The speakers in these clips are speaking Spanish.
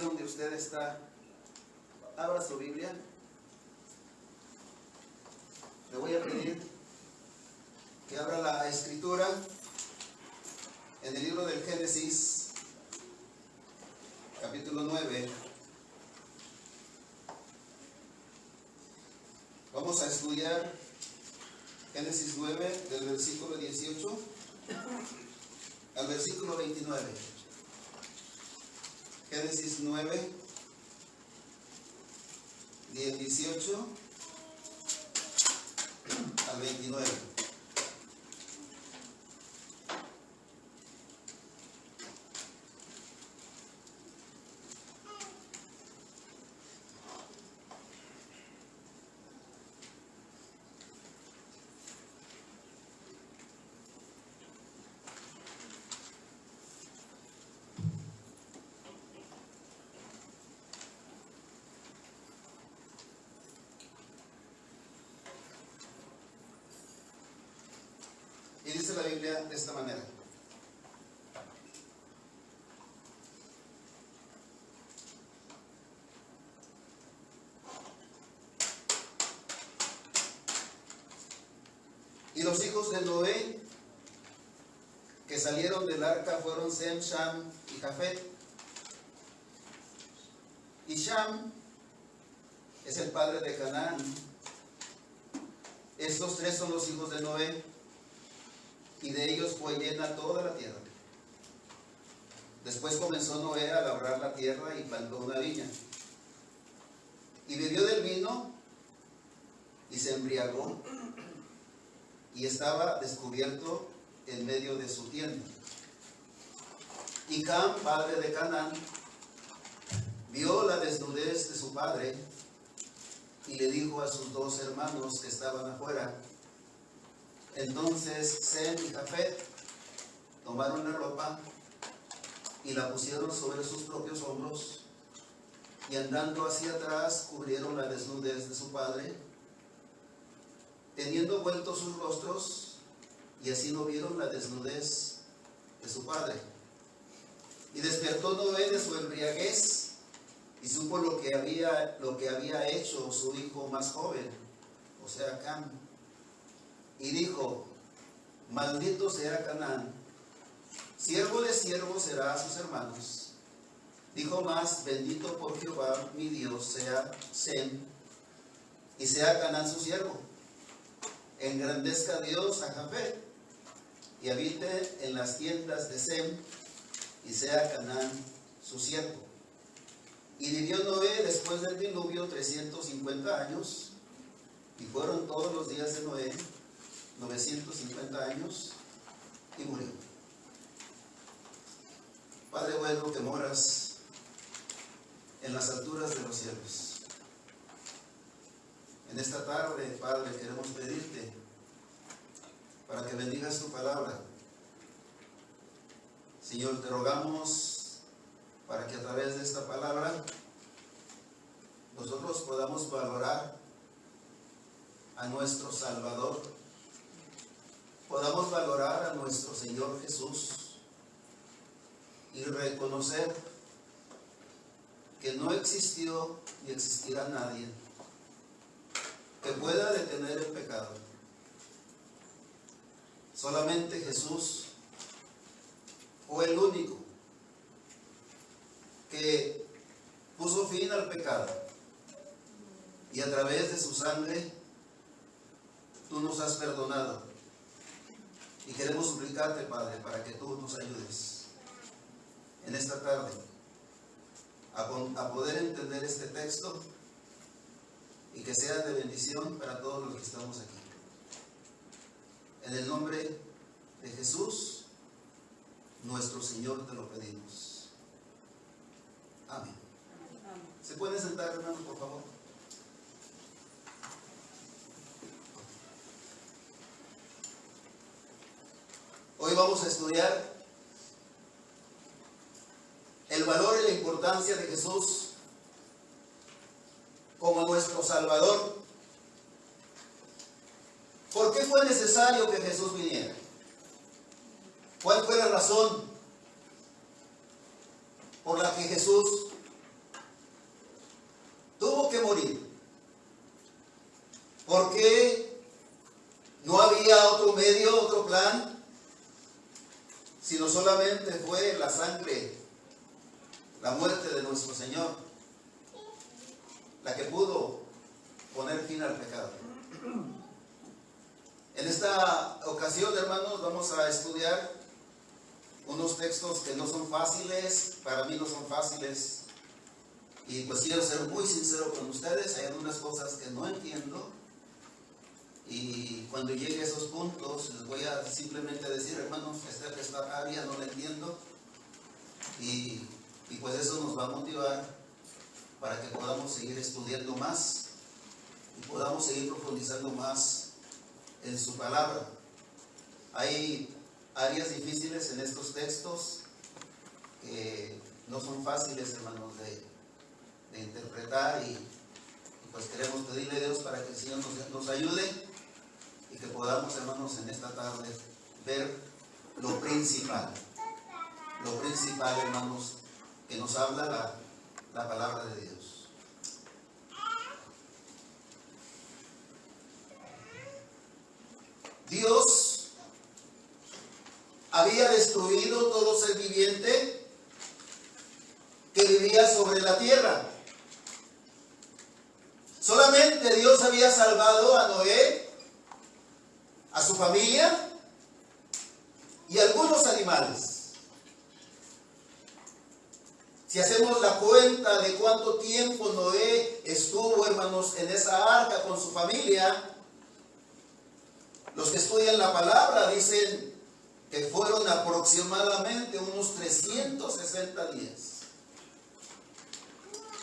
Donde usted está, abra su Biblia. Le voy a pedir que abra la escritura en el libro del Génesis, capítulo 9. Vamos a estudiar Génesis 9 del versículo 18 al versículo 29. Génesis 9, del 18 al 29. Y dice la Biblia de esta manera: y los hijos de Noé que salieron del arca fueron Sem, Sham y Jafet. Y Sham es el padre de Canaán. Estos tres son los hijos de Noé, y de ellos fue llena toda la tierra. Después comenzó Noé a labrar la tierra y plantó una viña, y bebió del vino y se embriagó, y estaba descubierto en medio de su tienda. Y Cam, padre de Canaán, vio la desnudez de su padre y le dijo a sus dos hermanos que estaban afuera. Entonces Sem y Jafet tomaron la ropa y la pusieron sobre sus propios hombros, y andando hacia atrás cubrieron la desnudez de su padre, teniendo vueltos sus rostros, y así no vieron la desnudez de su padre. Y despertó Noé de su embriaguez y supo lo que había hecho su hijo más joven, o sea, Cam. Y dijo: maldito sea Canaán, siervo de siervos será a sus hermanos. Dijo más: bendito por Jehová mi Dios sea Sem, y sea Canaán su siervo. Engrandezca Dios a Jafet, y habite en las tiendas de Sem, y sea Canaán su siervo. Y vivió Noé después del diluvio 350 años, y fueron todos los días de Noé 950 años, y murió. Padre bueno, que moras en las alturas de los cielos, en esta tarde, Padre, queremos pedirte para que bendigas tu palabra. Señor, te rogamos para que a través de esta palabra nosotros podamos valorar a nuestro Salvador, podamos valorar a nuestro Señor Jesús y reconocer que no existió ni existirá nadie que pueda detener el pecado. Solamente Jesús fue el único que puso fin al pecado, y a través de su sangre tú nos has perdonado. Y queremos suplicarte, Padre, para que tú nos ayudes en esta tarde a poder entender este texto y que sea de bendición para todos los que estamos aquí. En el nombre de Jesús, nuestro Señor, te lo pedimos. Amén. ¿Se pueden sentar, hermanos, por favor? Hoy vamos a estudiar el valor y la importancia de Jesús como nuestro Salvador. ¿Por qué fue necesario que Jesús viniera? ¿Cuál fue la razón por la que Jesús morir. Porque no había otro medio, otro plan, sino solamente fue la sangre, la muerte de nuestro Señor, la que pudo poner fin al pecado. En esta ocasión, hermanos, vamos a estudiar unos textos que no son fáciles, para mí no son fáciles, y pues quiero ser muy sincero con ustedes. Hay algunas cosas que no entiendo, y cuando llegue a esos puntos les voy a simplemente decir, hermanos, esta área no la entiendo, y pues eso nos va a motivar para que podamos seguir estudiando más y podamos seguir profundizando más en su palabra. Hay áreas difíciles en estos textos que no son fáciles, hermanos, de interpretar, y pues queremos pedirle a Dios para que el Señor nos ayude y que podamos, hermanos, en esta tarde ver lo principal, hermanos, que nos habla la palabra de Dios. Dios había destruido todo ser viviente que vivía sobre la tierra. Solamente Dios había salvado a Noé, a su familia y a algunos animales. Si hacemos la cuenta de cuánto tiempo Noé estuvo, hermanos, en esa arca con su familia, los que estudian la palabra dicen que fueron aproximadamente unos 360 días.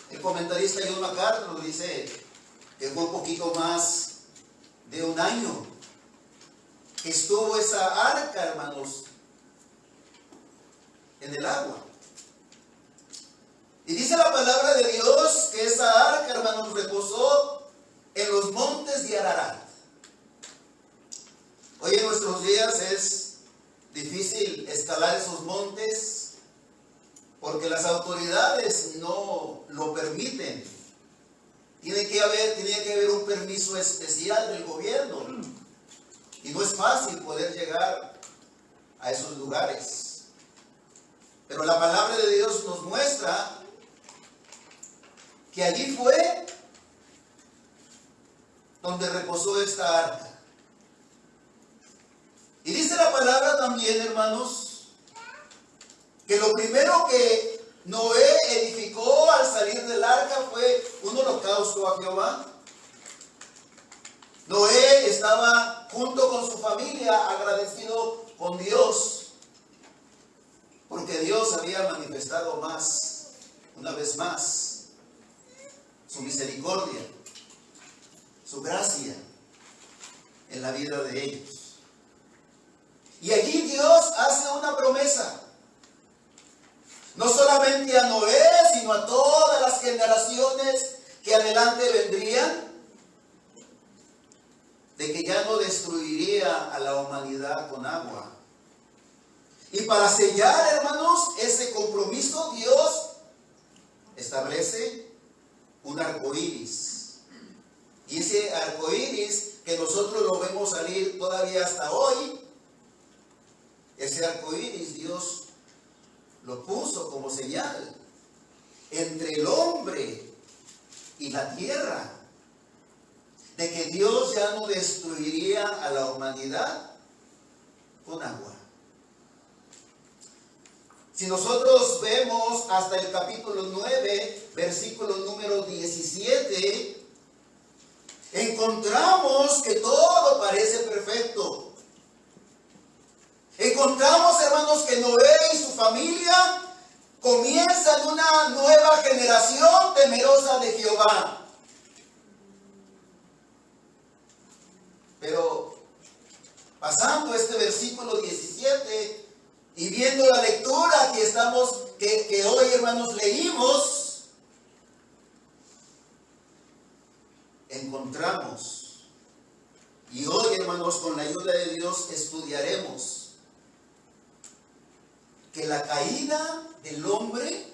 El comentarista John MacArthur dice que fue un poquito más de un año que estuvo esa arca, hermanos, en el agua. Y dice la palabra de Dios que esa arca, hermanos, reposó en los montes de Ararat. Hoy en nuestros días es difícil escalar esos montes porque las autoridades no lo permiten. Tiene que haber un permiso especial del gobierno, y no es fácil poder llegar a esos lugares. Pero la palabra de Dios nos muestra que allí fue donde reposó esta arca. Y dice la palabra también, hermanos, que lo primero que Noé edificó al salir del arca fue un holocausto a Jehová. Noé estaba junto con su familia agradecido con Dios, porque Dios había manifestado una vez más, su misericordia, su gracia en la vida de ellos. Y allí Dios hace una promesa, no solamente a Noé, sino a todas las generaciones que adelante vendrían, de que ya no destruiría a la humanidad con agua. Y para sellar, hermanos, ese compromiso, Dios establece un arco iris. Y ese arco iris, que nosotros lo vemos salir todavía hasta hoy, ese arco iris Dios lo puso como señal entre el hombre y la tierra, de que Dios ya no destruiría a la humanidad con agua. Si nosotros vemos hasta el capítulo 9, versículo número 17, encontramos que todo parece perfecto. Encontramos, hermanos, que Noé y su familia comienzan una nueva generación temerosa de Jehová. Pero pasando este versículo 17 y viendo la lectura que hoy, hermanos, leímos, encontramos, y hoy, hermanos, con la ayuda de Dios estudiaremos que la caída del hombre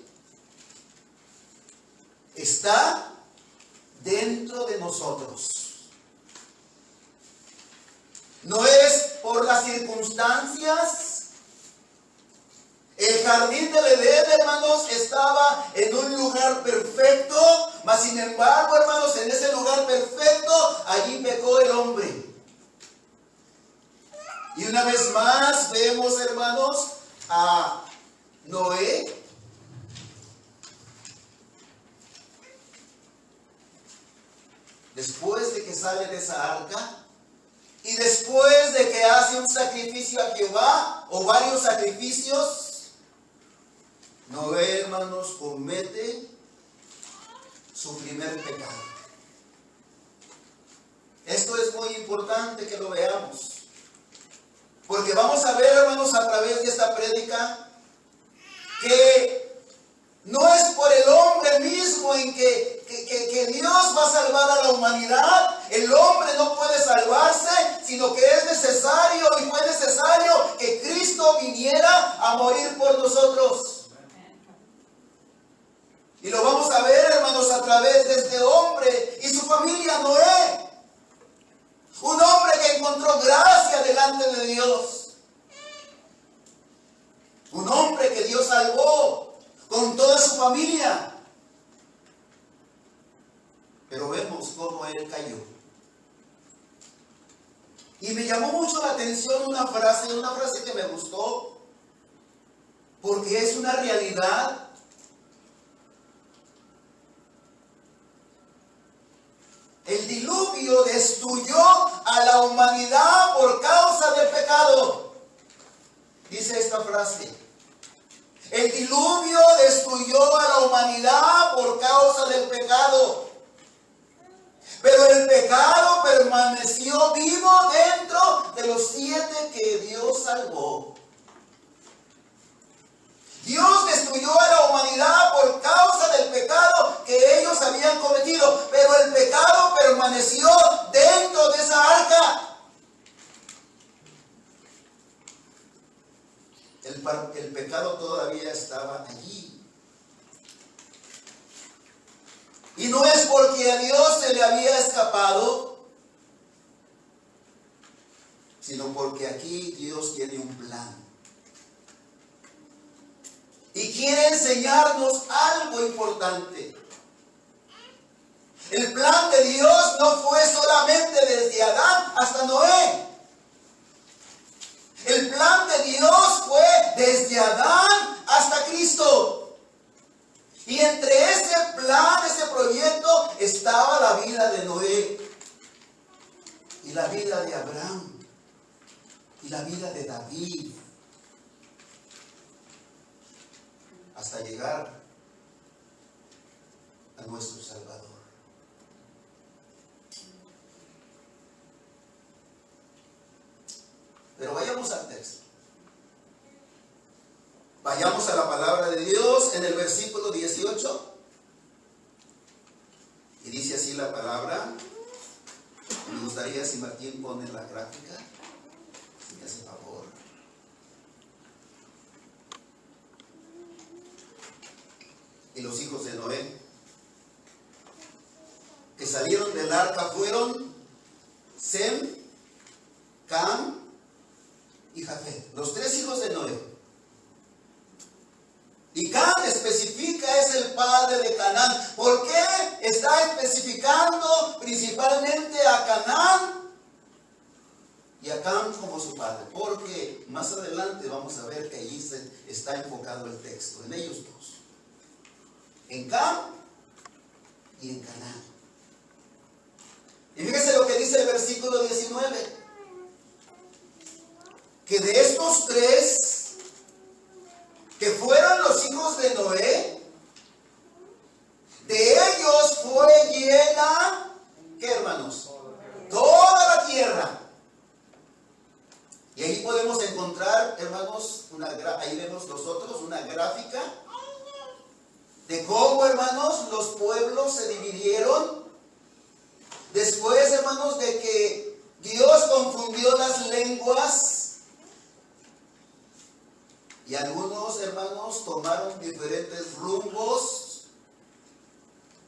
está nosotros. No es por las circunstancias. El jardín del Edén, hermanos, estaba en un lugar perfecto, mas sin embargo, hermanos, en ese lugar perfecto, allí pecó el hombre. Y una vez más vemos, hermanos, a Noé. Después de que sale de esa arca, y después de que hace un sacrificio a Jehová, o varios sacrificios, Noé, hermanos, comete su primer pecado. Esto es muy importante que lo veamos, porque vamos a ver, hermanos, a través de esta prédica, que no es por el hombre mismo en que Dios va a salvar a la humanidad. El hombre no puede salvarse, sino que es necesario y fue necesario que Cristo viniera a morir por nosotros. Y lo vamos a ver, hermanos, a través de este hombre y su familia Noé. Un hombre que encontró gracia delante de Dios. Un hombre que Dios salvó con toda su familia. Pero vemos cómo él cayó. Y me llamó mucho la atención una frase que me gustó, porque es una realidad. El diluvio destruyó a la humanidad por causa del pecado. Dice esta frase: el diluvio destruyó a la humanidad por causa del pecado. Pero el pecado permaneció vivo dentro de los 7 que Dios salvó. Dios destruyó a la humanidad por causa del pecado que ellos habían cometido, pero el pecado permaneció dentro de esa arca. El pecado todavía estaba allí. Y no es porque a Dios se le había escapado, sino porque aquí Dios tiene un plan. Y quiere enseñarnos algo importante. El plan de Dios no fue solamente desde Adán hasta Noé. El plan de Dios fue desde Adán hasta Cristo. Y entre ese plan, ese proyecto, estaba la vida de Noé, y la vida de Abraham, y la vida de David, hasta llegar a nuestro Salvador. Pero vayamos al texto. Vayamos a la palabra de Dios en el versículo 18. Y dice así la palabra. Me gustaría si Martín pone la gráfica, si me hace favor. Y los hijos de Noé que salieron del arca fueron Sem, Cam y Jafet, los 3 hijos de Noé. Y Cam especifica, es el padre de Canaán. ¿Por qué está especificando principalmente a Canaán y a Cam como su padre? Porque más adelante vamos a ver que allí está enfocado el texto, en ellos dos, en Cam y en Canaán. Y fíjense lo que dice el versículo 19, que de estos 3 que fueron los hijos de Noé, de ellos fue llena, ¿qué, hermanos? Toda la tierra. Y ahí podemos encontrar, hermanos, ahí vemos nosotros una gráfica de cómo, hermanos, los pueblos se dividieron. Después, hermanos, de que Dios confundió las lenguas, y algunos, hermanos, tomaron diferentes rumbos,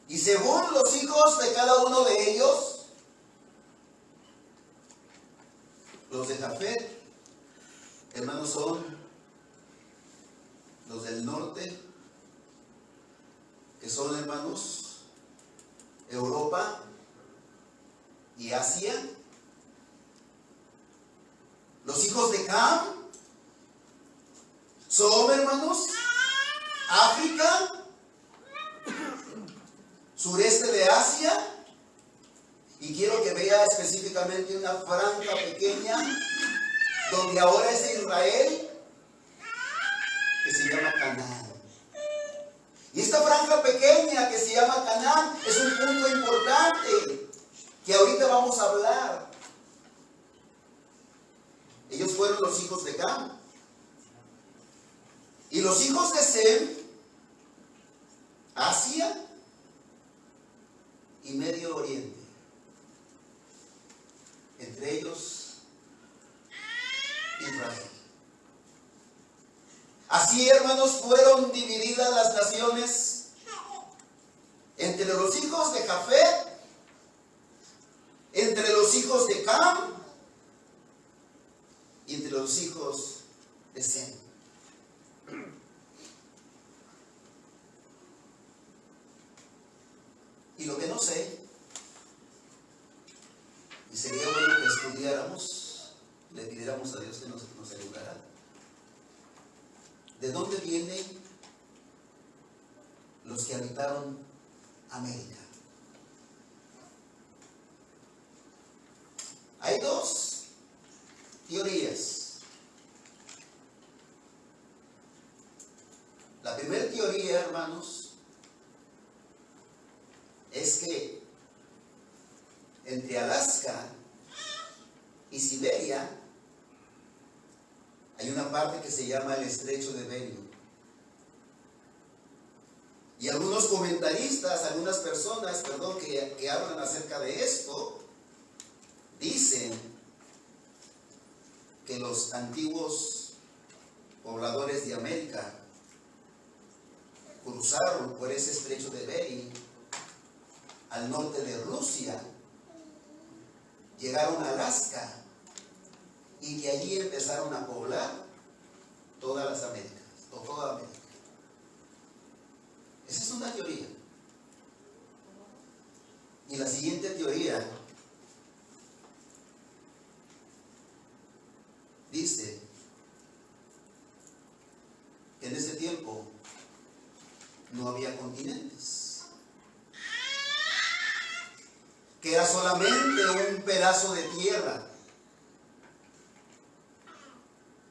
y Y según los hijos de cada uno de ellos, los de Jafet, hermanos, son los del norte, que son, hermanos, Europa y Asia. Los hijos de Cam son, hermanos, África, sureste de Asia, y quiero que vea específicamente una franja pequeña donde ahora es Israel, que se llama Canaán. Y esta franja pequeña que se llama Canaán es un punto importante que ahorita vamos a hablar. Ellos fueron los hijos de Cam. Y los hijos de Sem, Asia y Medio Oriente. Entre ellos, Israel. Así, hermanos, fueron divididas las naciones entre los hijos de Jafet, entre los hijos de Cam y entre los hijos de Sem. Y lo que no sé, y sería bueno que estudiáramos, le pidiéramos a Dios que nos ayudara, ¿de dónde vienen los que habitaron América? Hay dos teorías. La primera teoría, hermanos, es que entre Alaska y Siberia hay una parte que se llama el Estrecho de Bering. Y algunos comentaristas, algunas personas, que hablan acerca de esto, dicen que los antiguos pobladores de América cruzaron por ese Estrecho de Bering al norte de Rusia, llegaron a Alaska y de allí empezaron a poblar todas las Américas, toda América. Esa es una teoría. Y la siguiente teoría dice que en ese tiempo no había continentes, que era solamente un pedazo de tierra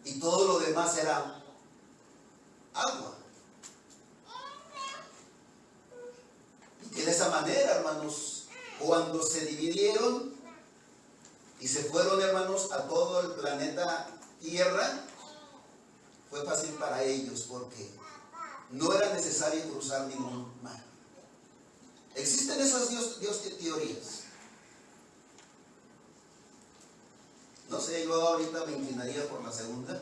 y todo lo demás era agua. Y que de esa manera, hermanos, cuando se dividieron y se fueron, hermanos, a todo el planeta Tierra, fue fácil para ellos porque no era necesario cruzar ningún mar. Existen esas teorías. No sé, yo ahorita me inclinaría por la segunda,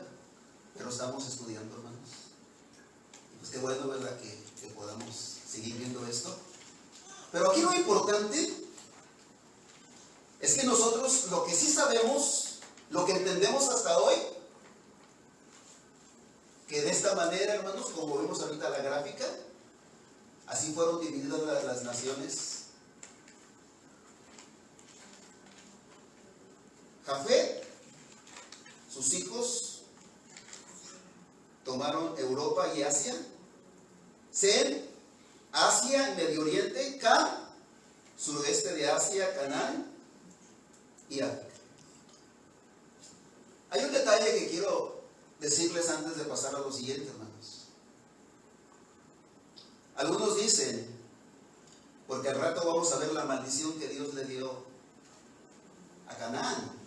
pero estamos estudiando, hermanos. Y pues qué bueno, ¿verdad?, que podamos seguir viendo esto. Pero aquí lo importante es que nosotros lo que sí sabemos, lo que entendemos hasta hoy, que de esta manera, hermanos, como vemos ahorita la gráfica, así fueron divididas las naciones. Jafet, sus hijos tomaron Europa y Asia. Sem, Asia, Medio Oriente. Cam, sureste de Asia, Canaán y África. Hay un detalle que quiero decirles antes de pasar a lo siguiente, hermanos. Algunos dicen, porque al rato vamos a ver la maldición que Dios le dio a Canaán.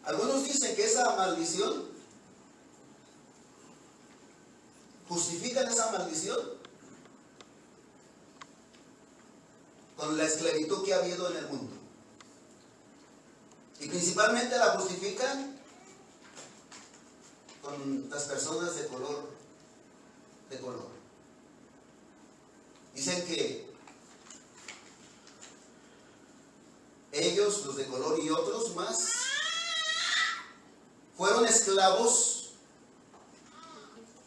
Algunos dicen que esa maldición, justifican esa maldición con la esclavitud que ha habido en el mundo. Y principalmente la justifican con las personas de color. Dicen que ellos, los de color y otros más, fueron esclavos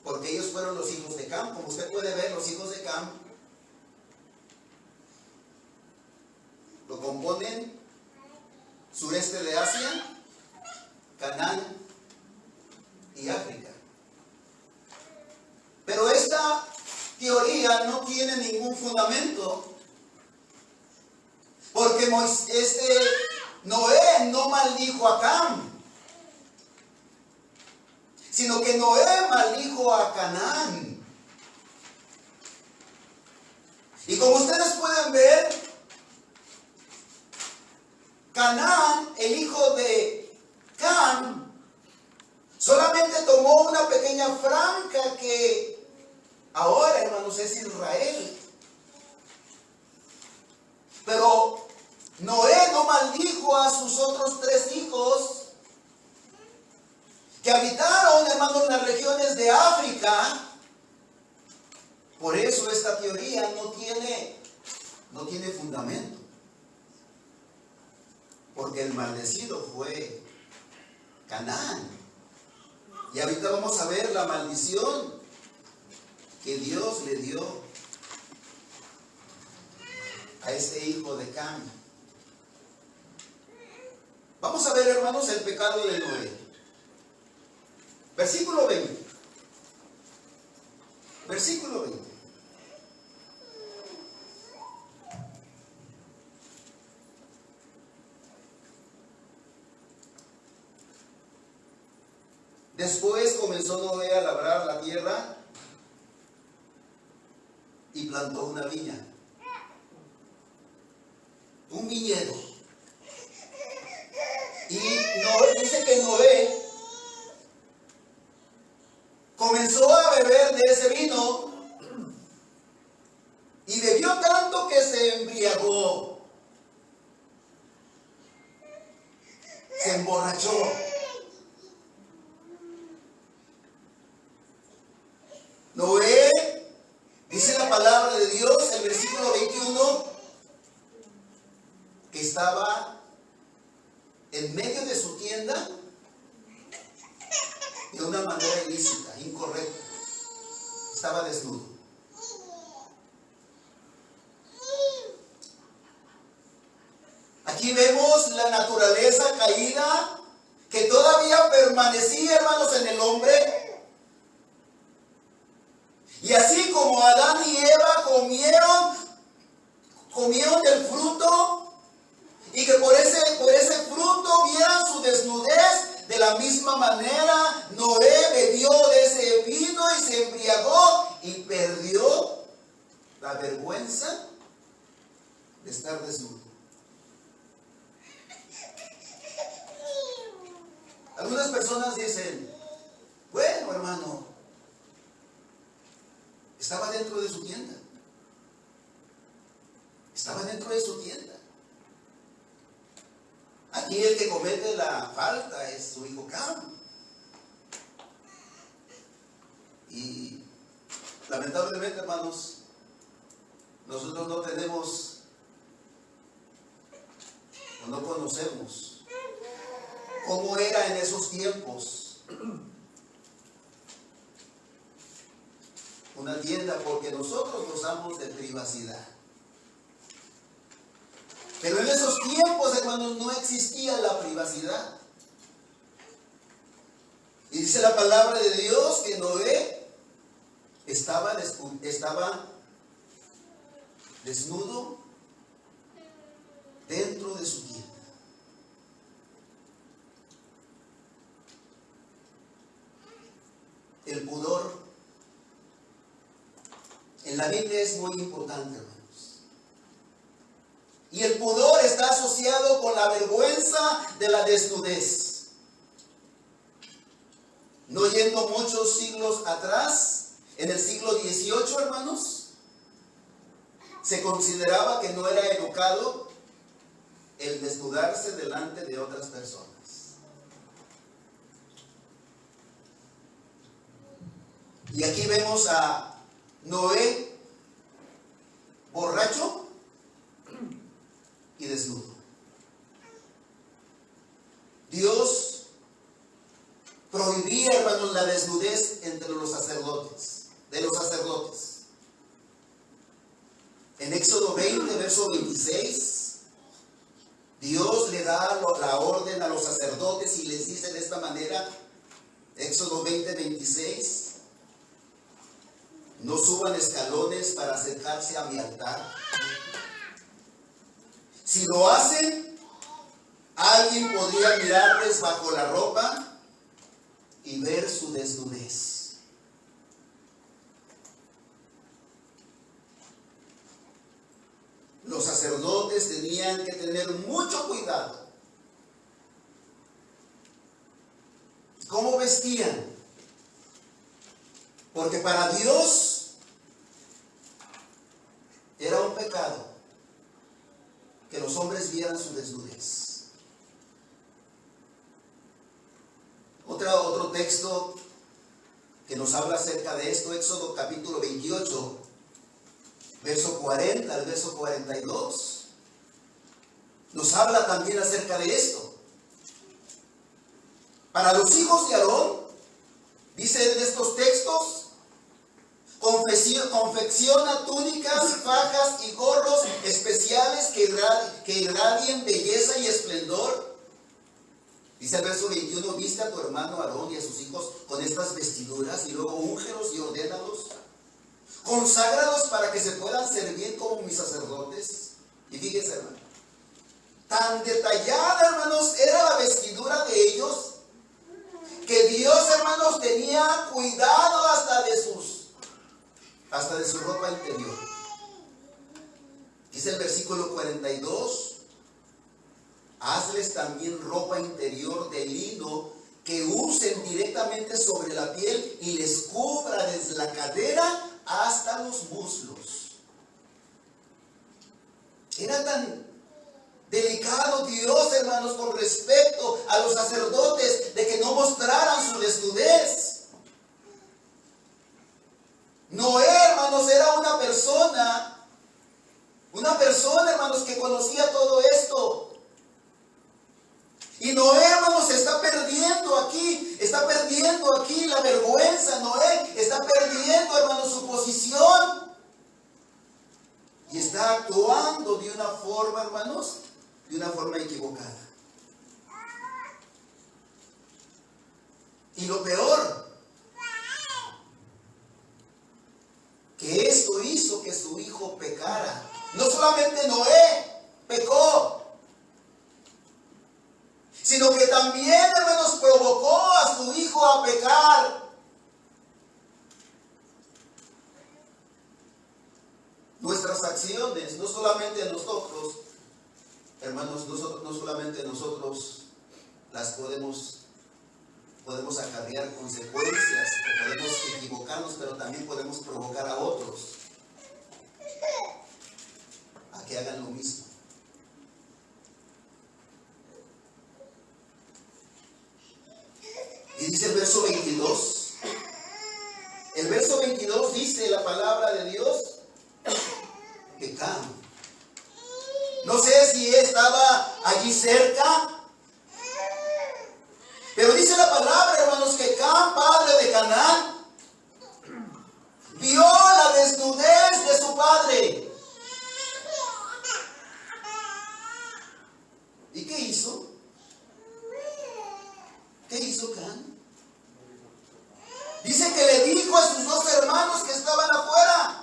porque ellos fueron los hijos de Cam. Como usted puede ver, los hijos de Cam lo componen sureste de Asia, Canaán y África. Pero esta teoría no tiene ningún fundamento, porque Noé no maldijo a Cam, sino que Noé maldijo a Canaán. Y como ustedes pueden ver, Canaán, el hijo de Cam, solamente tomó una pequeña franja que ahora, hermanos, es Israel. Pero Noé no maldijo a sus otros 3 hijos que habitaron, hermanos, en las regiones de África. Por eso esta teoría no tiene fundamento. Porque el maldecido fue Canaán. Y ahorita vamos a ver la maldición que Dios le dio a este hijo de Cam. Vamos a ver, hermanos, el pecado de Noé. Versículo 20. Versículo 20. Después comenzó Noé a labrar la tierra y plantó una viña, un viñedo. Y dice que Noé comenzó a beber de ese vino y bebió tanto que se embriagó, se emborrachó. Noé, dice la palabra de Dios, el versículo 21, que estaba en medio de su tienda de una manera ilícita, incorrecta. Estaba desnudo. Aquí vemos la naturaleza caída que todavía permanecía, hermanos, en el hombre. Y así como Adán y Eva comieron del fruto, y que por ese fruto vieran su desnudez, de la misma manera Noé bebió de ese vino y se embriagó y perdió la vergüenza de estar desnudo. Algunas personas dicen, bueno, hermano, estaba dentro de su tienda. Estaba dentro de su tienda. Aquí el que comete la falta es su hijo Cam. Y lamentablemente, hermanos, nosotros no tenemos o no conocemos cómo era en esos tiempos una tienda, porque nosotros gozamos de privacidad. Pero en esos tiempos, hermanos, no existía la privacidad. Y dice la palabra de Dios que Noé estaba desnudo dentro de su tienda. El pudor en la Biblia es muy importante, hermanos. Y el pudor está asociado con la vergüenza de la desnudez. No yendo muchos siglos atrás, en el siglo XVIII, hermanos, se consideraba que no era educado el desnudarse delante de otras personas. Y aquí vemos a Noé borracho y desnudo. Dios prohibía, hermanos, la desnudez entre los sacerdotes, de los sacerdotes. En Éxodo 20, verso 26, Dios le da la orden a los sacerdotes y les dice de esta manera, Éxodo 20, 26, no suban escalones para acercarse a mi altar. Si lo hacen, alguien podría mirarles bajo la ropa y ver su desnudez. Los sacerdotes tenían que tener mucho cuidado. ¿Cómo vestían? Porque para Dios era un pecado que los hombres vieran su desnudez. Otro texto que nos habla acerca de esto, Éxodo capítulo 28, verso 40 al verso 42, nos habla también acerca de esto. Para los hijos de Aarón, dice en estos textos, confecciona túnicas, fajas y gorros especiales que irradien belleza y esplendor. Dice el verso 21, viste a tu hermano Aarón y a sus hijos con estas vestiduras y luego úngelos y ordénalos. Conságralos para que se puedan servir como mis sacerdotes. Y fíjense, hermano, tan detallada, hermanos, era la vestidura de ellos, que Dios, hermanos, tenía cuidado hasta de su ropa interior. Dice el versículo 42, hazles también ropa interior de lino que usen directamente sobre la piel y les cubra desde la cadera hasta los muslos. Era tan delicado Dios, hermanos, con respecto a los sacerdotes, de que no mostraran su desnudez. Noé, hermanos, era una persona, hermanos, que conocía todo esto. Y Noé, hermanos, está perdiendo aquí la vergüenza. Noé está perdiendo, hermanos, su posición. Y está actuando de una forma, hermanos, de una forma equivocada. Y lo peor, que esto hizo que su hijo pecara. No solamente Noé pecó, sino que también, hermanos, provocó a su hijo a pecar. Nuestras acciones, no solamente nosotros, hermanos, no solamente nosotros las podemos acarrear consecuencias, o podemos equivocarnos, pero también podemos provocar a otros a que hagan lo mismo. Y dice el verso 22. El verso 22 dice la palabra de Dios que Cam, no sé si estaba allí cerca, pero dice la palabra, hermanos, que Cam, padre de Canaán, vio la desnudez de su padre. ¿Y qué hizo? ¿Qué hizo Cam? Dice que le dijo a sus dos hermanos que estaban afuera.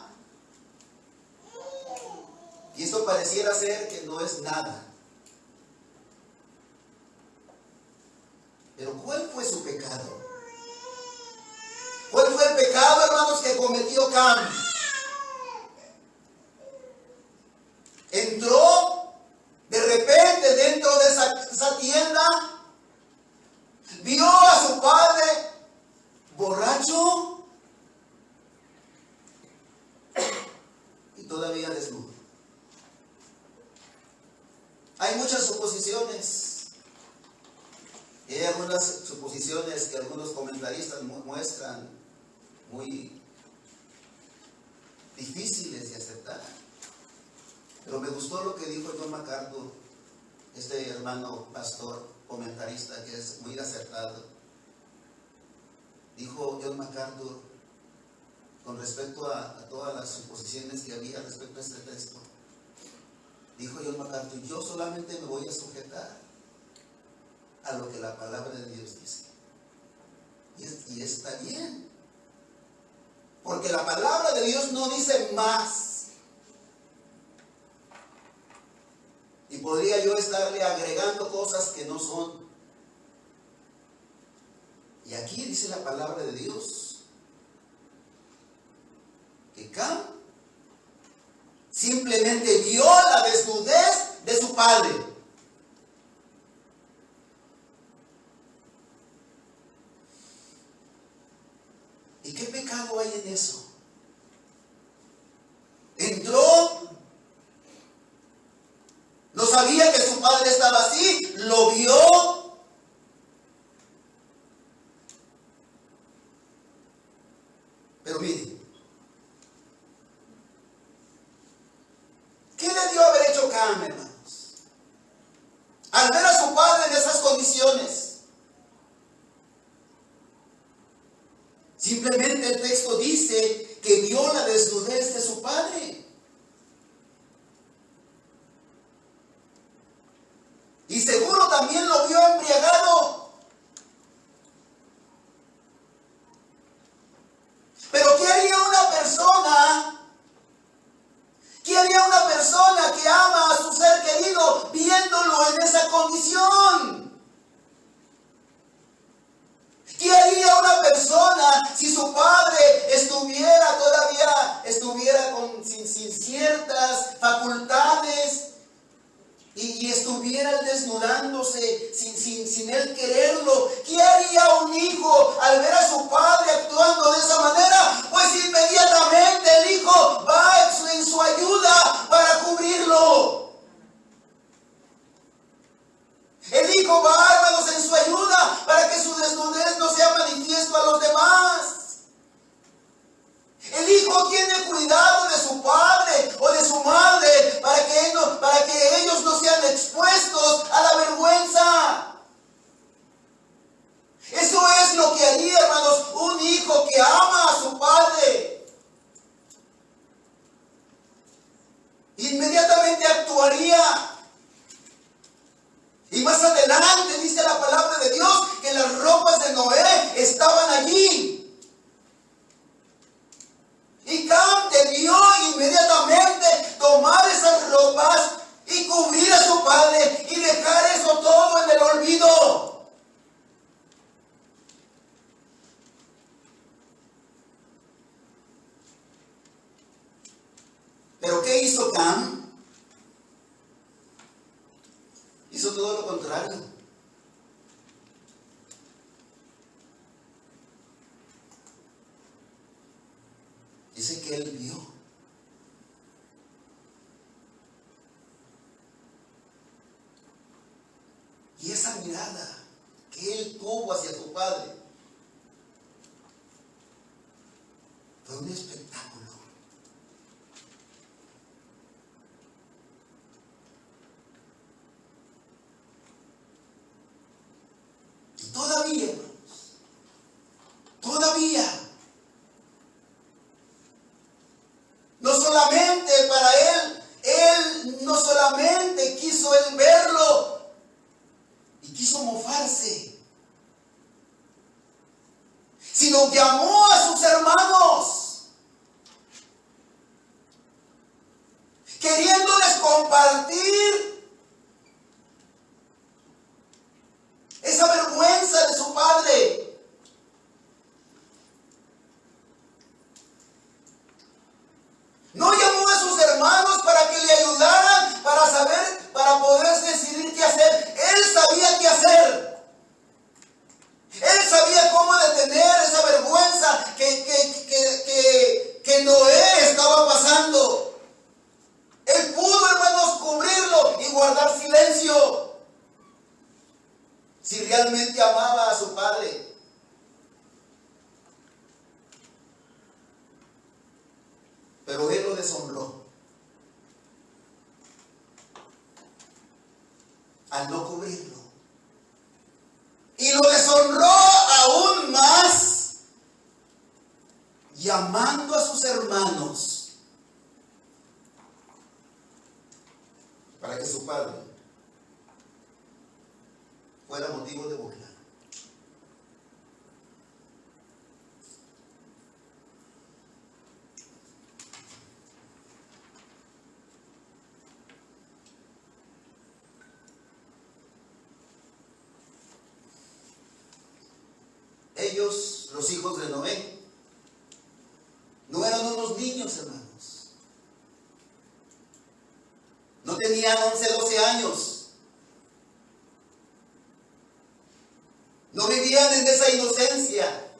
Y esto pareciera ser que no es nada. Pero ¿cuál fue su pecado? ¿Cuál fue el pecado, hermanos, que cometió Cam? Entró de repente dentro de esa tienda, vio a su padre borracho y todavía desnudo. Hay muchas suposiciones. Y hay algunas suposiciones que algunos comentaristas muestran muy difíciles de aceptar. Pero me gustó lo que dijo John MacArthur, este hermano pastor, comentarista, que es muy acertado. Dijo John MacArthur, con respecto a todas las suposiciones que había respecto a este texto, dijo John MacArthur: yo solamente me voy a sujetar a lo que la palabra de Dios dice. Y está bien, porque la palabra de Dios no dice más. Y podría yo estarle agregando cosas que no son. Y aquí dice la palabra de Dios que Cam simplemente vio la desnudez de su padre. ¿Y qué pecado hay en eso? Entró, no sabía que su padre estaba así, lo vio. Pero mire, ¿qué debió haber hecho Cam, hermanos? Al ver a su padre en esas condiciones. Simplemente el texto dice que vio la desnudez de su padre. Y seguro también lo vio embriagado. Pero ¿qué haría una persona? ¿Qué haría una persona que ama a su ser querido viéndolo en esa condición? ¿Qué haría una persona si su padre estuviera sin ciertas facultades y estuviera desnudándose sin él quererlo? ¿Qué haría un hijo al ver a su padre actuando de esa manera? Pues inmediatamente el hijo va en su ayuda para cubrirlo. El hijo va, hermanos, en su ayuda para que su desnudez no sea manifiesto a los demás. El hijo tiene cuidado de su padre o de su madre para que ellos no sean expuestos a la vergüenza. Eso es lo que haría, hermanos, un hijo que ama a su padre. Inmediatamente actuaría. Y más adelante dice la palabra de Dios que las ropas de Noé estaban allí. Y Cam debió inmediatamente tomar esas ropas y cubrir a su padre y dejar eso todo en el olvido. ¿Pero qué hizo Cam? Hizo todo lo contrario. Dice que él vio. Y esa mirada que él tuvo hacia su padre fue un espectáculo. Y todavía, hermanos, no solamente para él no solamente quiso él verlo y quiso mofarse, sino llamó a sus hermanos, queriéndoles compartir esa vergüenza de su padre. No llamó a sus hermanos para que le ayudaran para poder decidir qué hacer. Él sabía qué hacer. Él sabía cómo detener esa vergüenza que Noé estaba pasando. Él pudo, hermanos, cubrirlo y guardar silencio. Si realmente amaba a su padre. Pero él lo deshonró. al no cubrirlo. Y lo deshonró aún más, llamando a sus hermanos para que su padre fuera motivo de burla. Ellos, los hijos de Noé, no eran unos niños, hermanos. No tenían 11, 12 años. No vivían en esa inocencia,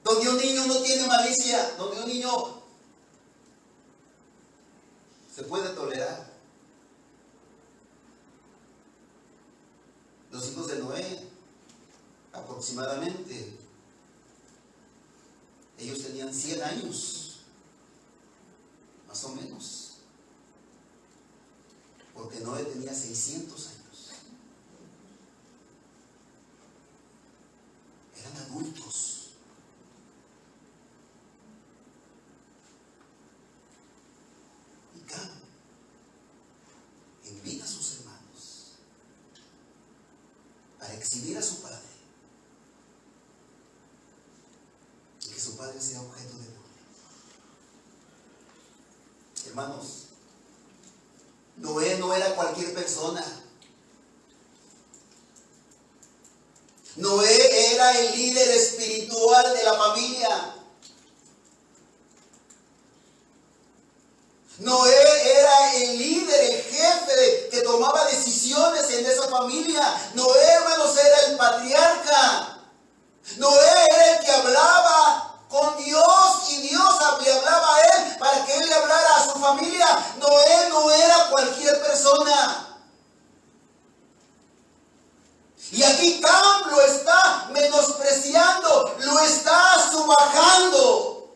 donde un niño no tiene malicia, donde un niño se puede tolerar. Los hijos de Noé, aproximadamente, ellos tenían 100 años, más o menos, porque Noé tenía 600 años. Eran adultos. Y Cam invita a sus hermanos para exhibir a su padre y que su padre sea objeto de burla. Hermanos, Noé no era cualquier persona. Noé era el líder espiritual de la familia. Noé era el líder, el jefe que tomaba decisiones en esa familia. Noé, hermanos, era el patriarca. Noé era el que hablaba con Dios y Dios le hablaba a él para que él le hablara a su familia. Noé no era cualquier persona. Y aquí Cam lo está menospreciando, lo está subajando.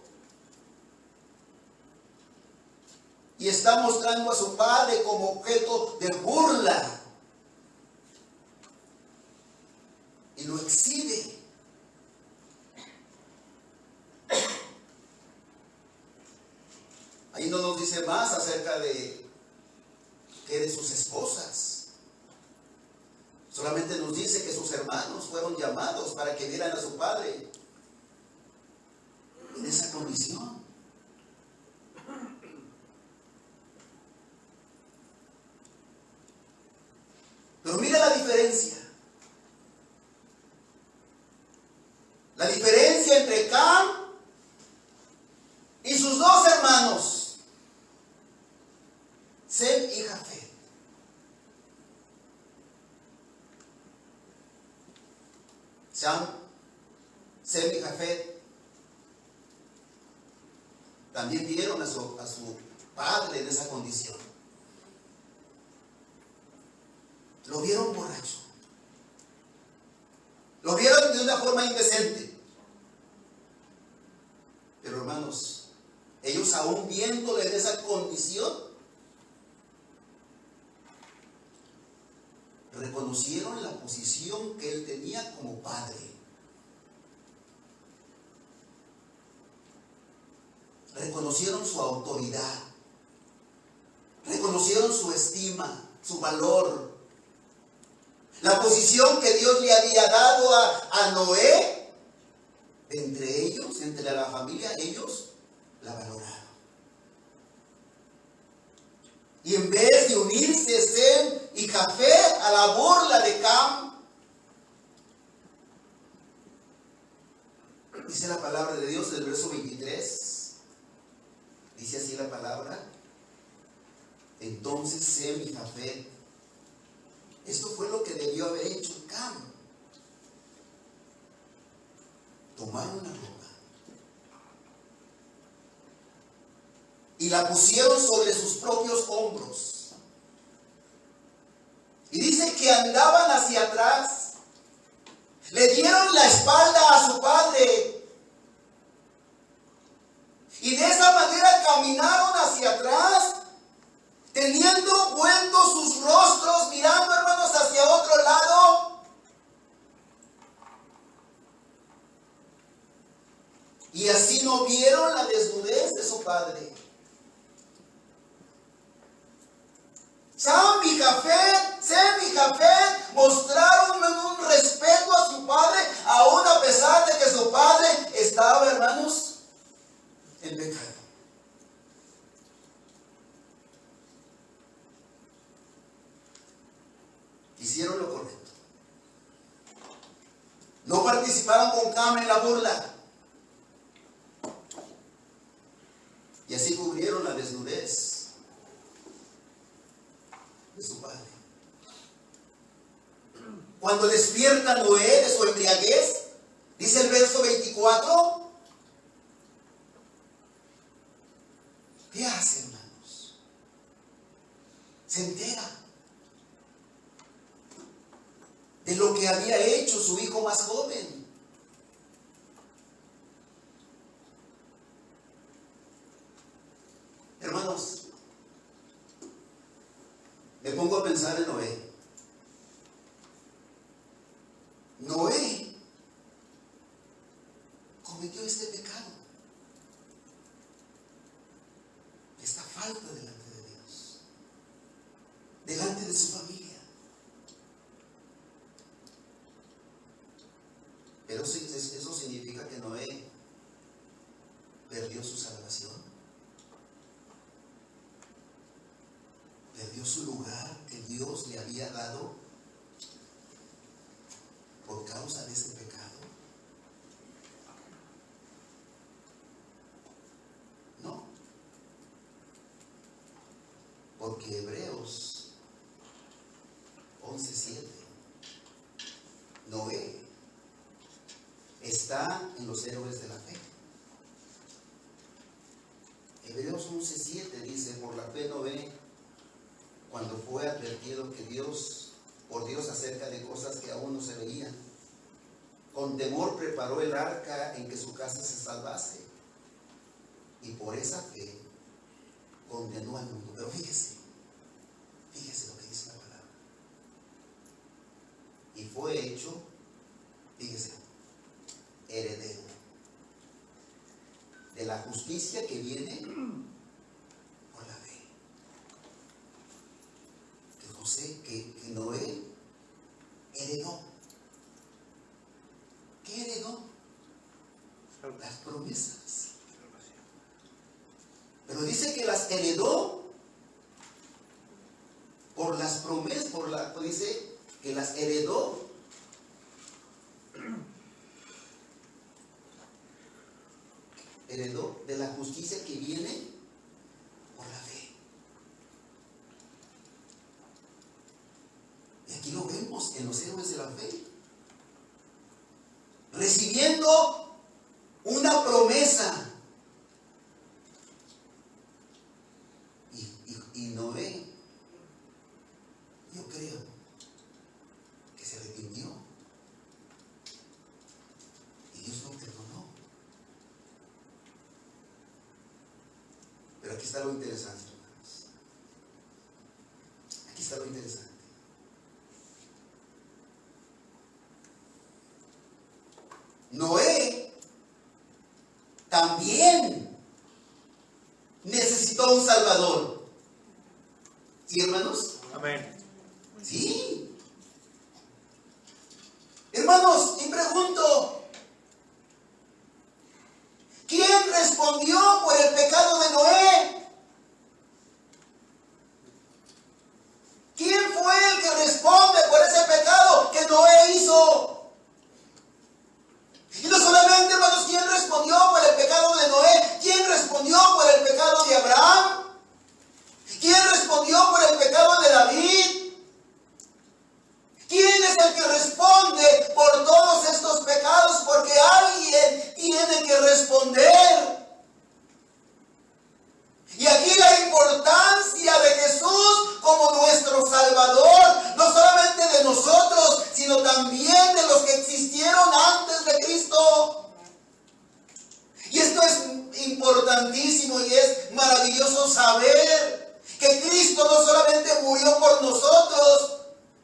Y está mostrando a su padre como objeto de burla. Y lo exhibe. Ahí no nos dice más acerca de sus esposas. Solamente nos dice que sus hermanos fueron llamados para que vieran a su padre en esa condición. Pero mira la diferencia. La diferencia entre Cam y sus dos hermanos, Sem y Jafet. Sem y Jafet también vieron a su padre en esa condición. Lo vieron borracho. Lo vieron de una forma indecente. Pero hermanos, ellos aún viéndole en esa condición, reconocieron la posición que él tenía como padre. Reconocieron su autoridad. Reconocieron su estima, su valor. La posición que Dios le había dado a Noé, entre ellos, entre la familia, ellos la valoraron. Y en vez de unirse Sem y Jafet a la burla de Cam, dice la palabra de Dios en el verso 23, dice así la palabra: entonces Sem y Jafet, esto fue lo que debió haber hecho Cam, tomaron la ropa y la pusieron sobre sus propios hombros. Y dice que andaban hacia atrás. Le dieron la espalda a su padre. Y de esa manera caminaron hacia atrás, teniendo vueltos sus rostros y así no vieron la desnudez de su padre. Sem y Jafet mostraron un respeto a su padre, aún a pesar de que su padre estaba, hermanos, en pecado. Hicieron lo correcto. No participaron con Cam en la burla. Y así cubrieron la desnudez de su padre. Cuando despierta Noé de su embriaguez, dice el verso 24, ¿qué hace, hermanos? Se entera de lo que había hecho su hijo más joven. Hermanos, me pongo a pensar en Noé. Noé cometió este pecado, esta falta delante de Dios, delante de su familia. Pero eso significa que Noé perdió su salvación, perdió su lugar que Dios le había dado por causa de ese pecado. No, porque Hebreos 11:7, Noé está en los héroes de la fe. Hebreos 11:7 dice: por la fe Noé, cuando fue advertido por Dios acerca de cosas que aún no se veían, con temor preparó el arca en que su casa se salvase, y por esa fe condenó al mundo. Pero fíjese lo que dice la palabra. Y fue hecho, fíjese, heredero de la justicia que viene por la fe. Que Noé heredó. ¿Qué heredó? Las promesas. Pero dice que las heredó por las promesas, dice que las heredó de la justicia que viene por la fe. Y aquí lo vemos en los héroes de la fe, recibiendo una promesa. Y Noé, yo creo que se arrepintió y Dios lo perdonó. Pero aquí está lo interesante, hermanos. Aquí está lo interesante. Noé también necesitó un Salvador. ¿Sí, hermanos? Amén. Sí. Hermanos, y pregunto, ¿quién respondió por el pecado de Noé? ¿Quién fue el que responde por ese pecado que Noé hizo? Y no solamente, hermanos, ¿quién respondió por el pecado de Noé? ¿Quién respondió por el pecado de Abraham? ¿Quién respondió por el pecado de David? ¿Quién es el que responde por todos estos pecados? Porque alguien tiene que responder. Y aquí la importancia de Jesús como nuestro Salvador, no solamente de nosotros, sino también de los que existieron antes de Cristo. Y esto es importantísimo y es maravilloso saber que Cristo no solamente murió por nosotros,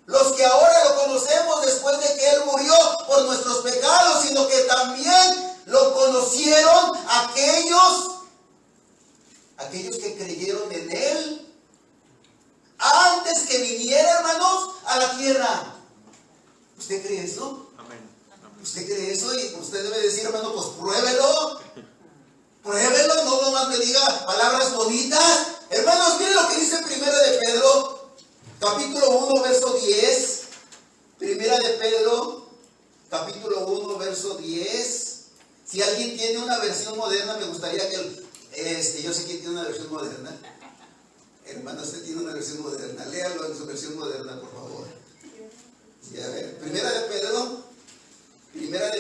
los que ahora lo conocemos después de que Él murió por nuestros pecados, sino que también lo conocemos conocieron aquellos que creyeron en Él antes que viniera, hermanos, a la tierra. ¿Usted cree eso? Amén. ¿Usted cree eso? Y usted debe decir, hermano, pues pruébelo. Pruébelo, no nomás me diga palabras bonitas. Hermanos, miren lo que dice Primera de Pedro, capítulo 1, verso 10. Primera de Pedro, capítulo 1, verso 10. Si alguien tiene una versión moderna, me gustaría que yo sé quién tiene una versión moderna. Hermano, usted tiene una versión moderna. Léalo en su versión moderna, por favor. Sí, a ver, Primera de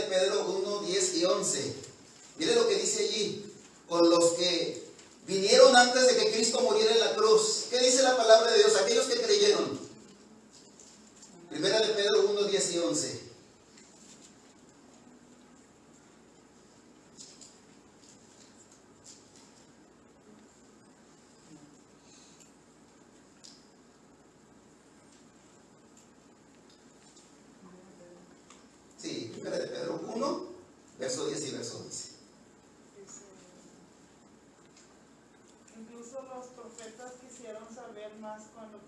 Pedro 1, 10 y 11. Mire lo que dice allí. Con los que vinieron antes de que Cristo muriera en la cruz. ¿Qué dice la palabra de Dios? Aquellos que creyeron. Primera de Pedro 1, 10 y 11. Sí, Primera de Pedro 1, verso 10 y verso 11. Incluso los profetas quisieron saber más cuando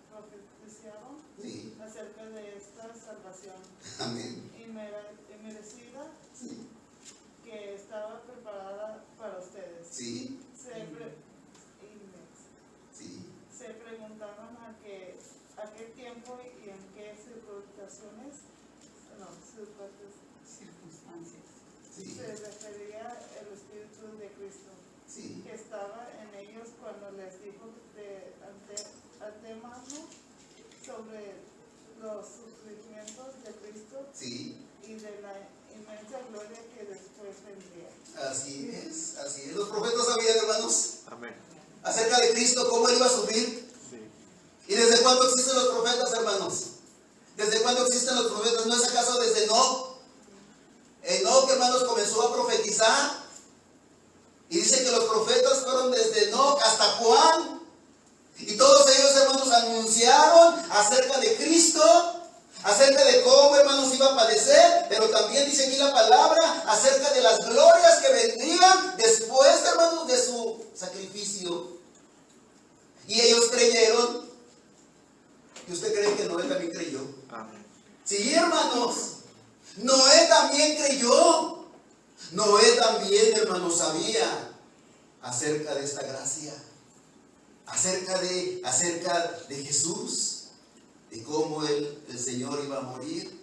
profetizaron Sí. acerca de esta salvación Amén. inmerecida Sí. que estaba preparada para ustedes. Sí. Sí. Se preguntaban a qué tiempo y en qué circunstancias Sí. se refería el Espíritu de Cristo, Sí. que estaba en ellos cuando les dijo de antemano sobre los sufrimientos de Cristo Sí. y de la inmensa gloria que después vendría. Así es, así es. Los profetas sabían, hermanos, Amén. acerca de Cristo, cómo Él iba a sufrir. Sí. ¿Y desde cuándo existen los profetas, hermanos? ¿Desde cuándo existen los profetas? ¿No es acaso desde Enoc? Enoc, hermanos, comenzó a profetizar. Y dice que los profetas fueron desde Enoc hasta Juan. Y todos ellos, hermanos, anunciaron acerca de Cristo, acerca de cómo, hermanos, iba a padecer. Pero también dice aquí la palabra acerca de las glorias que vendrían después, hermanos, de su sacrificio. Y ellos creyeron. ¿Y usted cree que Noé también creyó? Amén. Sí, hermanos. Noé también creyó. Noé también, hermanos, sabía acerca de esta gracia, acerca de Jesús, de cómo el Señor iba a morir,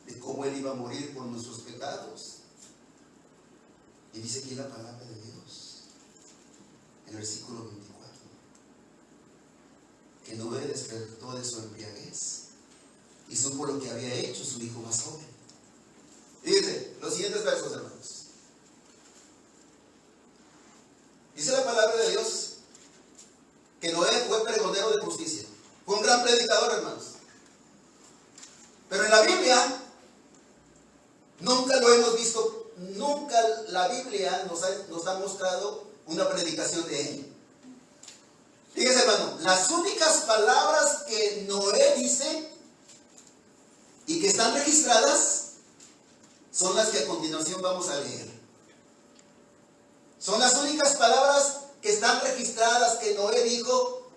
de cómo Él iba a morir por nuestros pecados. Y dice aquí la palabra de Dios, en el versículo 24, que Noé despertó de su embriaguez y supo lo que había hecho su hijo más joven. Fíjense, los siguientes versos, hermanos. Dice la palabra de Dios que Noé fue pregonero de justicia. Fue un gran predicador, hermanos. Pero en la Biblia, nunca lo hemos visto, nunca la Biblia nos ha mostrado una predicación de él. Fíjense, hermano, las únicas palabras que Noé dice y que están registradas son las que a continuación vamos a leer. Son las únicas palabras que están registradas que Noé dijo,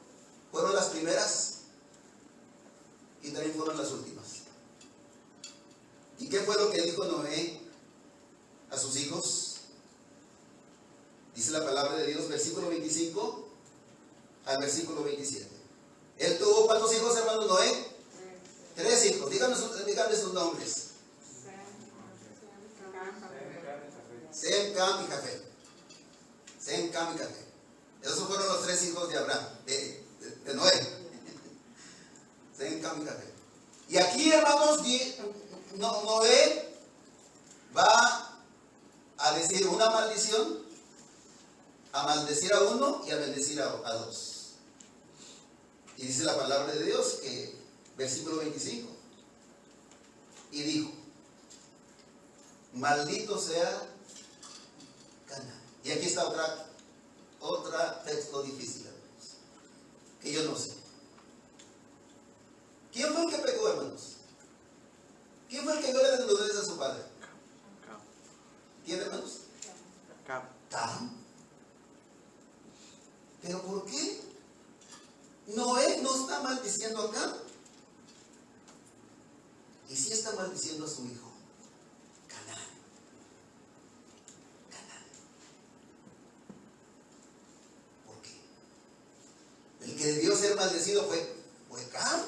fueron las primeras y también fueron las últimas. ¿Y qué fue lo que dijo Noé a sus hijos? Dice la palabra de Dios, versículo 25 al versículo 27. Él tuvo, ¿cuántos hijos, hermano Noé? 3 hijos. Díganme sus nombres. Sem, Cam y Jafet. Sem, Cam y Jafet. Esos fueron los 3 hijos de Abraham, de Noé. Sem, Cam y Jafet. Y aquí, hermanos, Noé va a decir una maldición, a maldecir a uno y a bendecir a 2. Y dice la palabra de Dios que, versículo 25, y dijo, maldito sea Canaán. Y aquí está otra texto difícil, hermanos, que yo no sé. ¿Quién fue el que pecó, hermanos? ¿Quién fue el que vio la desnudez de su padre? ¿Quién, hermanos? no está maldiciendo acá? Y sí está maldiciendo a su hijo, Canaán. Canaán. ¿Por qué? El que debió ser maldecido fue Cam.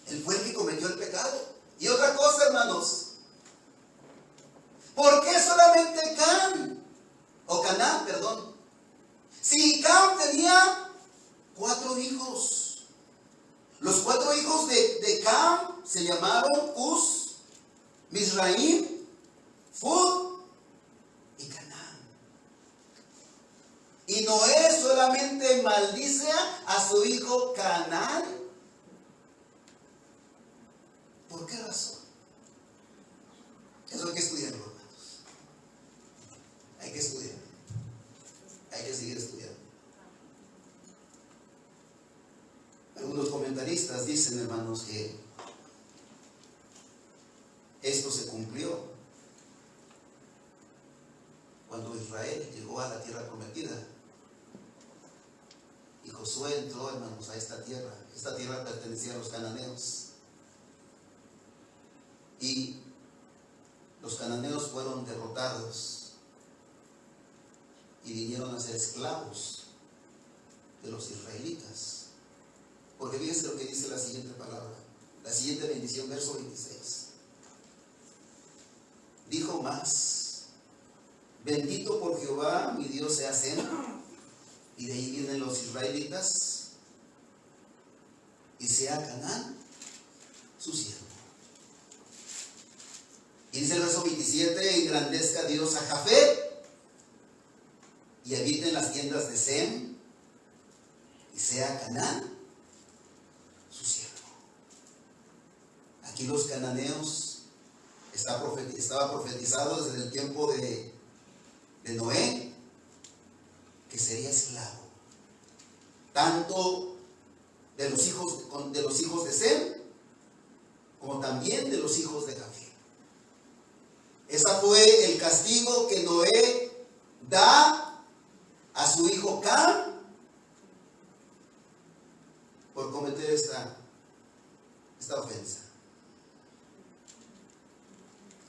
Él fue el que cometió el pecado. Y otra cosa, hermanos. ¿Por qué solamente Cam? O Canaán, perdón. Si Cam tenía 4 hijos. Los 4 hijos de Cam se llamaron Uz, Mizraim, Fud y Canaán. Y Noé solamente maldice a su hijo Canaán. ¿Por qué razón? Eso hay que estudiarlo, hermanos. Hay que estudiar. Hay que seguir estudiando. Algunos comentaristas dicen, hermanos, que esto se cumplió cuando Israel llegó a la tierra prometida. Y Josué entró, hermanos, a esta tierra. Esta tierra pertenecía a los cananeos. Y los cananeos fueron derrotados y vinieron a ser esclavos de los israelitas. Porque fíjense lo que dice la siguiente palabra, la siguiente bendición, verso 26. Dijo más: bendito por Jehová, mi Dios sea Sem. Y de ahí vienen los israelitas. Y sea Canaán su siervo. Y dice el verso 27: engrandezca Dios a Jafet y habite en las tiendas de Sem, y sea Canaán su siervo. Aquí los cananeos estaba profetizado desde el tiempo de Noé, que sería esclavo, tanto de los hijos de Sem, como también de los hijos de Jafet. Ese fue el castigo que Noé da a su hijo Cam por cometer esta ofensa.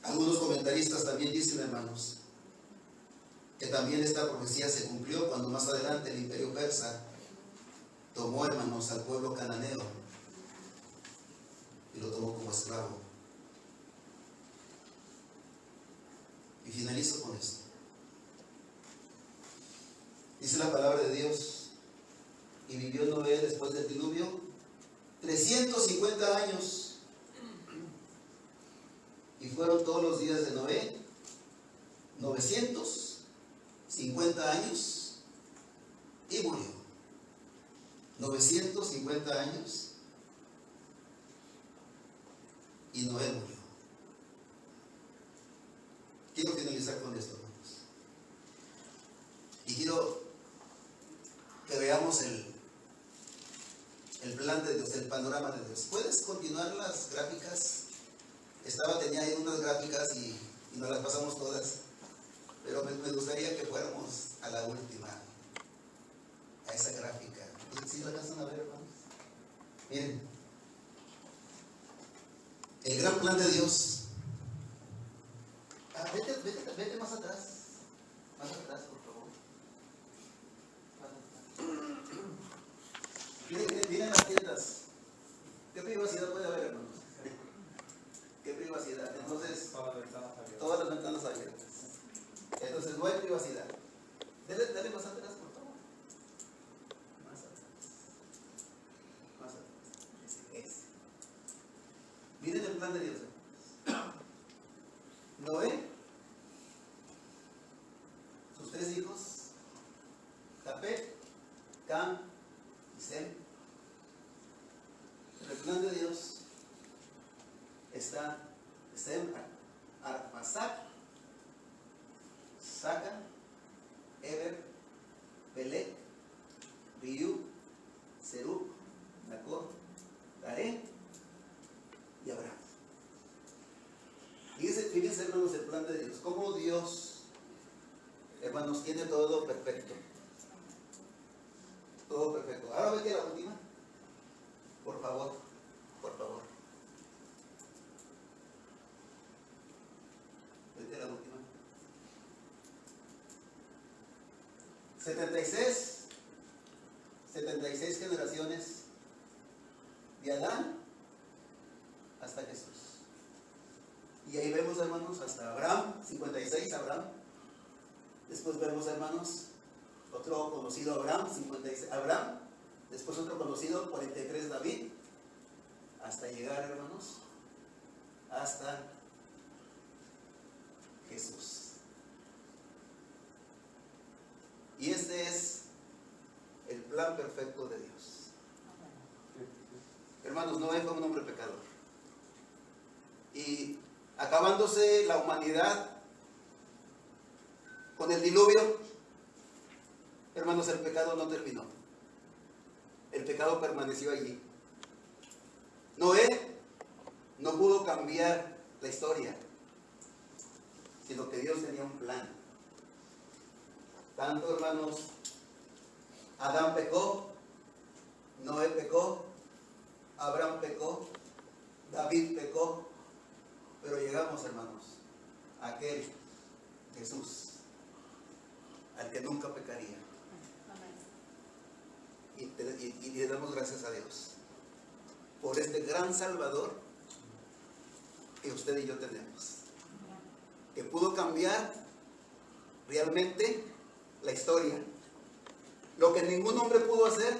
Algunos comentaristas también dicen, hermanos, que también esta profecía se cumplió cuando más adelante el imperio persa tomó, hermanos, al pueblo cananeo y lo tomó como esclavo. Y finalizo con esto. Dice la palabra de Dios: y vivió Noé después del diluvio 350 años. Y fueron todos los días de Noé 950 años y murió. 950 años y Noé murió. Quiero finalizar con esto, hermanos. Y quiero que veamos el plan de Dios, el panorama de Dios. ¿Puedes continuar las gráficas? Tenía ahí unas gráficas y nos las pasamos todas, pero me gustaría que fuéramos a la última, a esa gráfica. ¿Sí la alcanzan a ver, hermanos? Miren, el gran plan de Dios. Vete más atrás, por favor. Miren las tiendas. ¿Qué privacidad puede haber, hermanos? ¿Qué privacidad? Entonces, todas las ventanas abiertas. Entonces no hay privacidad. Dale más atrás, por favor. Más atrás. Ese. Miren el plan de Dios. Noé, sus 3 hijos, Jafet, Cam y Sem. En el plan de Dios está Sem, Arphaxad, Saca, Eber, Peleg, Riú, Serug, Nacor, Taré y Abraham. Fíjense, hermanos, el plan de Dios. Cómo Dios, hermanos, tiene todo perfecto. Todo perfecto. Ahora vete a la última. favor, por favor. Esta es la última. 76 generaciones de Adán hasta Jesús. Y ahí vemos, hermanos, hasta Abraham, 56 Abraham. Después vemos, hermanos, otro conocido Abraham, 56 Abraham. Después otro conocido, 43 David. Hasta llegar, hermanos, hasta Jesús. Y este es el plan perfecto de Dios. Hermanos, Noé fue un hombre pecador. Y acabándose la humanidad con el diluvio, hermanos, el pecado no terminó. El pecado permaneció allí. Noé no pudo cambiar la historia, sino que Dios tenía un plan. Tanto, hermanos, Adán pecó, Noé pecó, Abraham pecó, David pecó, pero llegamos, hermanos, a aquel Jesús, al que nunca pecaría. Y le damos gracias a Dios por este gran Salvador que usted y yo tenemos, que pudo cambiar realmente la historia. Lo que ningún hombre pudo hacer,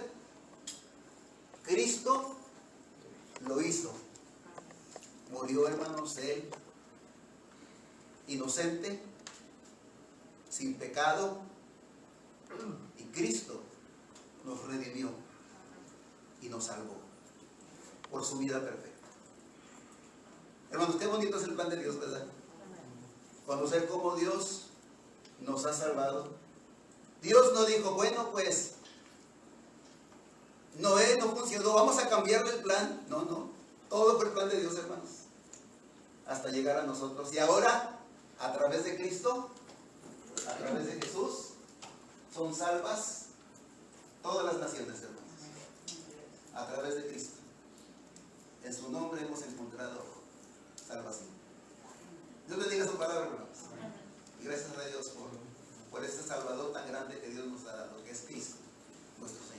Cristo lo hizo. Murió, hermanos, él, inocente, sin pecado, y Cristo nos redimió y nos salvó por su vida perfecta. Hermanos, qué bonito es el plan de Dios, ¿verdad? Conocer cómo Dios nos ha salvado. Dios no dijo, bueno, pues Noé no funcionó, vamos a cambiarle el plan. No, no, todo fue el plan de Dios, hermanos, hasta llegar a nosotros. Y ahora, a través de Cristo, a través de Jesús, son salvas todas las naciones, hermanos, a través de Cristo. En su nombre hemos encontrado salvación. Dios bendiga su palabra, hermanos. Y gracias a Dios por este Salvador tan grande que Dios nos ha dado, que es Cristo, nuestro Señor.